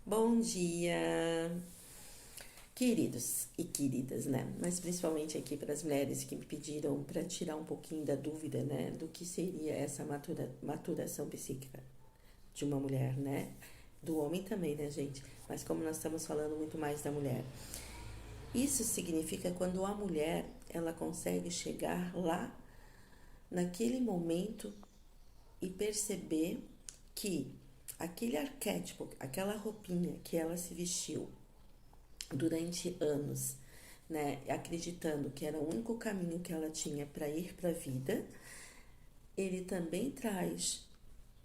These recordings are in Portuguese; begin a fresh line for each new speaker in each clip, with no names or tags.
Bom dia, queridos e queridas, né? Mas principalmente aqui para as mulheres que me pediram para tirar um pouquinho da dúvida, né? Do que seria essa maturação psíquica de uma mulher, né? Do homem também, né, gente? Mas como nós estamos falando muito mais da mulher. Isso significa quando a mulher, ela consegue chegar lá, naquele momento e perceber que aquele arquétipo, aquela roupinha que ela se vestiu durante anos, né, acreditando que era o único caminho que ela tinha para ir para a vida, ele também traz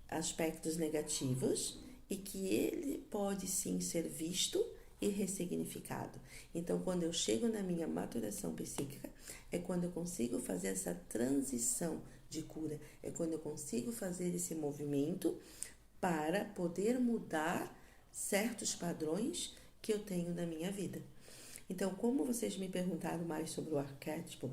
aspectos negativos e que ele pode sim ser visto e ressignificado. Então, quando eu chego na minha maturação psíquica, é quando eu consigo fazer essa transição de cura, é quando eu consigo fazer esse movimento para poder mudar certos padrões que eu tenho na minha vida. Então, como vocês me perguntaram mais sobre o arquétipo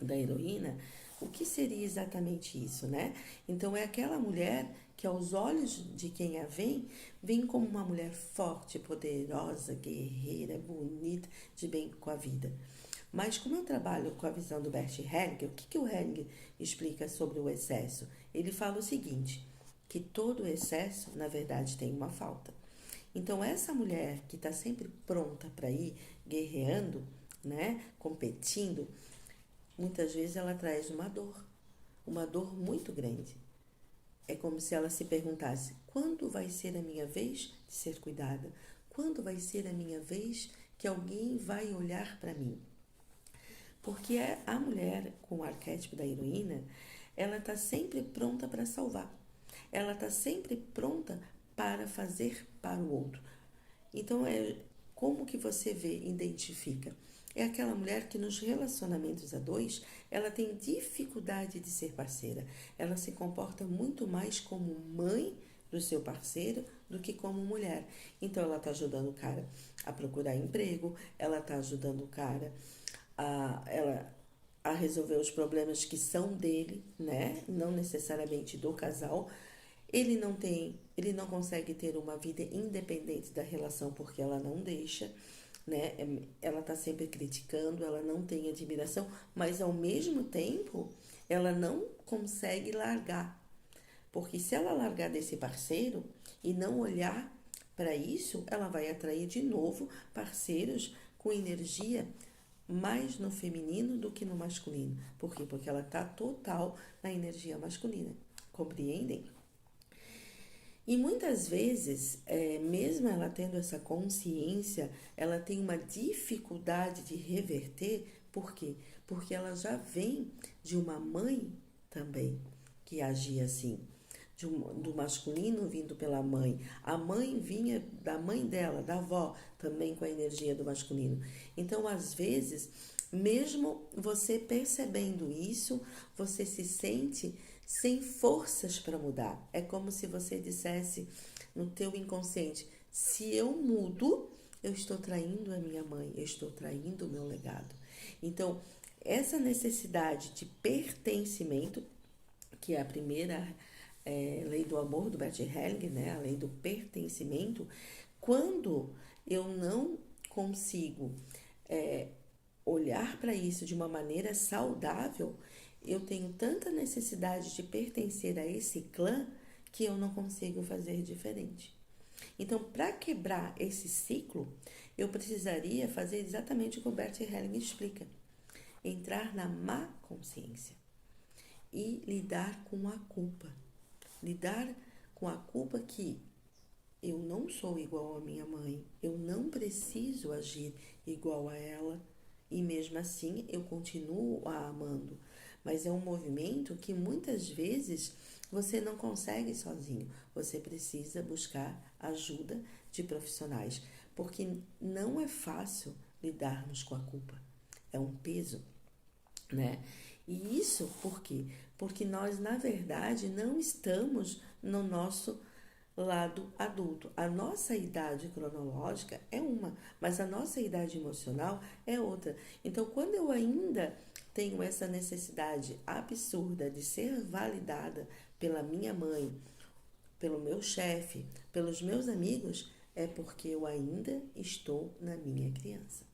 da heroína, o que seria exatamente isso, né? Então, é aquela mulher que aos olhos de quem a vê, vem como uma mulher forte, poderosa, guerreira, bonita, de bem com a vida. Mas como eu trabalho com a visão do Bert Hellinger, o que o Hellinger explica sobre o excesso? Ele fala o seguinte, que todo excesso, na verdade, tem uma falta. Então, essa mulher que está sempre pronta para ir guerreando, né, competindo, muitas vezes ela traz uma dor muito grande. É como se ela se perguntasse: quando vai ser a minha vez de ser cuidada? Quando vai ser a minha vez que alguém vai olhar para mim? Porque a mulher com o arquétipo da heroína, ela está sempre pronta para salvar. Ela está sempre pronta para fazer para o outro. Então, como que você vê, identifica? É aquela mulher que nos relacionamentos a dois, ela tem dificuldade de ser parceira. Ela se comporta muito mais como mãe do seu parceiro do que como mulher. Então, ela está ajudando o cara a procurar emprego, ela está ajudando o cara ela a resolver os problemas que são dele, né? Não necessariamente do casal. Ele não consegue ter uma vida independente da relação porque ela não deixa, né? Ela tá sempre criticando, ela não tem admiração, mas ao mesmo tempo ela não consegue largar. Porque se ela largar desse parceiro e não olhar para isso, ela vai atrair de novo parceiros com energia mais no feminino do que no masculino. Por quê? Porque ela está total na energia masculina. Compreendem? E muitas vezes, mesmo ela tendo essa consciência, ela tem uma dificuldade de reverter. Por quê? Porque ela já vem de uma mãe também que agia assim. Do masculino vindo pela mãe. A mãe vinha da mãe dela, da avó, também com a energia do masculino. Então, às vezes, mesmo você percebendo isso, você se sente sem forças para mudar. É como se você dissesse no teu inconsciente: se eu mudo, eu estou traindo a minha mãe, eu estou traindo o meu legado. Então, essa necessidade de pertencimento, que é a primeira lei do amor do Bert Hellinger, né, a lei do pertencimento, quando eu não consigo é, olhar para isso de uma maneira saudável, eu tenho tanta necessidade de pertencer a esse clã que eu não consigo fazer diferente. Então, para quebrar esse ciclo, eu precisaria fazer exatamente o que o Bert Hellinger explica: entrar na má consciência e lidar com a culpa. Lidar com a culpa que eu não sou igual à minha mãe, eu não preciso agir igual a ela e mesmo assim eu continuo a amando. Mas é um movimento que muitas vezes você não consegue sozinho, você precisa buscar ajuda de profissionais, porque não é fácil lidarmos com a culpa, é um peso, né? E isso por quê? Porque nós, na verdade, não estamos no nosso lado adulto. A nossa idade cronológica é uma, mas a nossa idade emocional é outra. Então, quando eu ainda tenho essa necessidade absurda de ser validada pela minha mãe, pelo meu chefe, pelos meus amigos, é porque eu ainda estou na minha criança.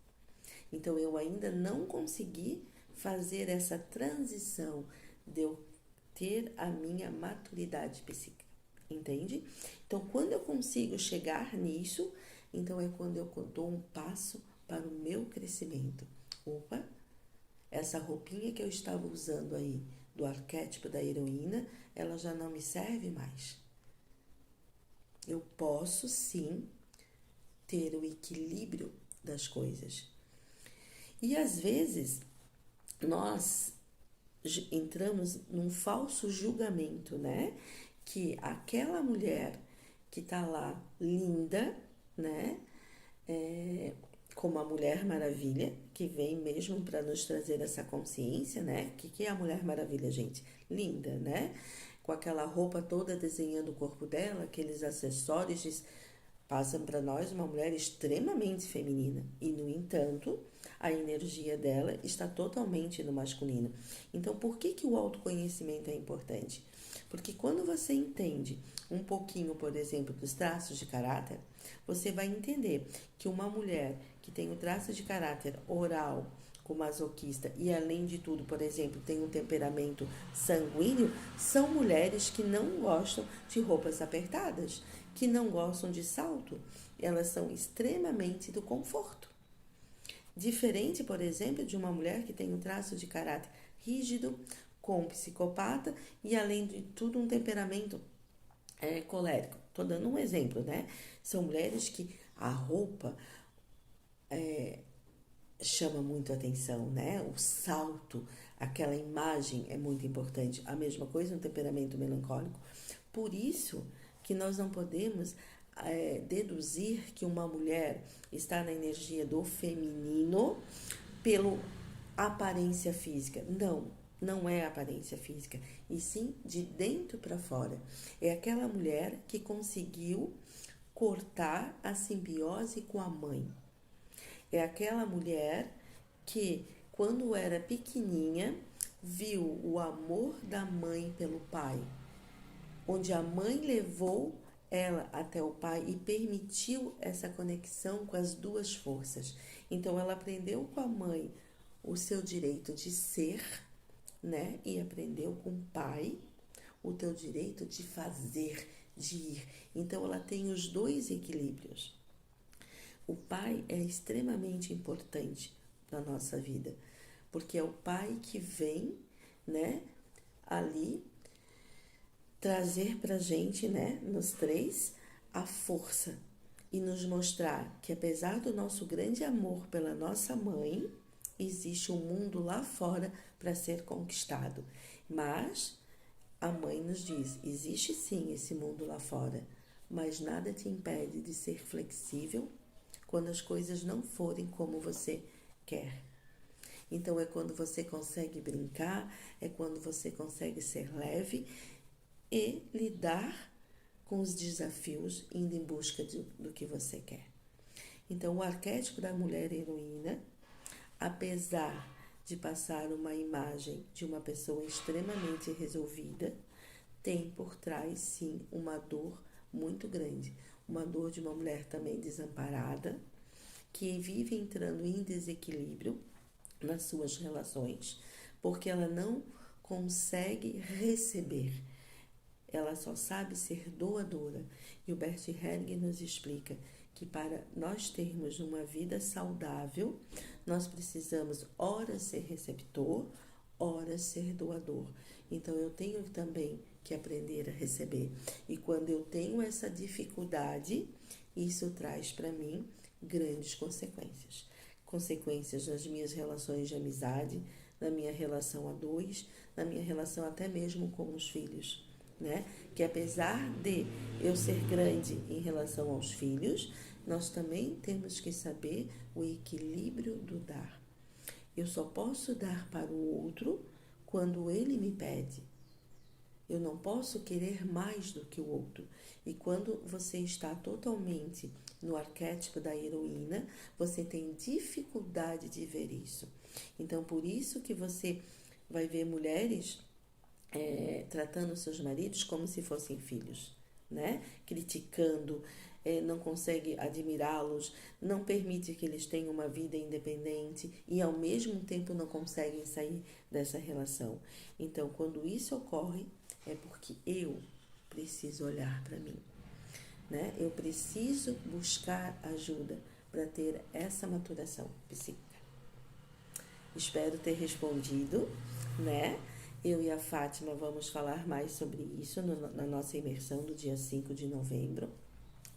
Então, eu ainda não consegui fazer essa transição de eu ter a minha maturidade psíquica, entende? Então, quando eu consigo chegar nisso, então é quando eu dou um passo para o meu crescimento. Opa, essa roupinha que eu estava usando aí, do arquétipo da heroína, ela já não me serve mais. Eu posso sim ter o equilíbrio das coisas. E às vezes nós entramos num falso julgamento, né? Que aquela mulher que tá lá linda, né? Como a Mulher Maravilha, que vem mesmo para nos trazer essa consciência, né? Que é a Mulher Maravilha, gente? Linda, né? Com aquela roupa toda desenhando o corpo dela, aqueles acessórios passam para nós uma mulher extremamente feminina. E, no entanto, a energia dela está totalmente no masculino. Então, por que o autoconhecimento é importante? Porque quando você entende um pouquinho, por exemplo, dos traços de caráter, você vai entender que uma mulher que tem o traço de caráter oral, com masoquista e, além de tudo, por exemplo, tem um temperamento sanguíneo, são mulheres que não gostam de roupas apertadas, que não gostam de salto. Elas são extremamente do conforto. Diferente, por exemplo, de uma mulher que tem um traço de caráter rígido, com psicopata e, além de tudo, um temperamento colérico. Estou dando um exemplo, né? São mulheres que a roupa chama muito a atenção, né? O salto, aquela imagem é muito importante. A mesma coisa no temperamento melancólico. Por isso que nós não podemos deduzir que uma mulher está na energia do feminino pela aparência física. Não, não é aparência física, e sim de dentro para fora. É aquela mulher que conseguiu cortar a simbiose com a mãe. É aquela mulher que, quando era pequenininha, viu o amor da mãe pelo pai, onde a mãe levou ela até o pai e permitiu essa conexão com as duas forças. Então, ela aprendeu com a mãe o seu direito de ser, né? E aprendeu com o pai o teu direito de fazer, de ir. Então, ela tem os dois equilíbrios. O pai é extremamente importante na nossa vida, porque é o pai que vem, né, ali trazer pra gente, né, nos três, a força e nos mostrar que, apesar do nosso grande amor pela nossa mãe, existe um mundo lá fora para ser conquistado. Mas a mãe nos diz: existe sim esse mundo lá fora, mas nada te impede de ser flexível quando as coisas não forem como você quer. Então é quando você consegue brincar, é quando você consegue ser leve e lidar com os desafios, indo em busca do que você quer. Então, o arquétipo da mulher heroína, apesar de passar uma imagem de uma pessoa extremamente resolvida, tem por trás, sim, uma dor muito grande. Uma dor de uma mulher também desamparada, que vive entrando em desequilíbrio nas suas relações, porque ela não consegue receber. Ela só sabe ser doadora. E o Bert Hellinger nos explica que para nós termos uma vida saudável, nós precisamos ora ser receptor, ora ser doador. Então eu tenho também que aprender a receber. E quando eu tenho essa dificuldade, isso traz para mim grandes consequências. Consequências nas minhas relações de amizade, na minha relação a dois, na minha relação até mesmo com os filhos, né? Que apesar de eu ser grande em relação aos filhos, nós também temos que saber o equilíbrio do dar. Eu só posso dar para o outro quando ele me pede. Eu não posso querer mais do que o outro. E quando você está totalmente no arquétipo da heroína, você tem dificuldade de ver isso. Então, por isso que você vai ver mulheres tratando seus maridos como se fossem filhos, né? Criticando, não consegue admirá-los, não permite que eles tenham uma vida independente e ao mesmo tempo não conseguem sair dessa relação. Então, quando isso ocorre, é porque eu preciso olhar para mim, né? Eu preciso buscar ajuda para ter essa maturação psíquica. Espero ter respondido, né? Eu e a Fátima vamos falar mais sobre isso na nossa imersão do dia 5 de novembro,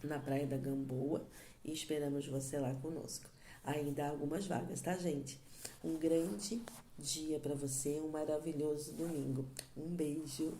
na Praia da Gamboa, e esperamos você lá conosco. Ainda há algumas vagas, tá, gente? Um grande dia para você, um maravilhoso domingo. Um beijo.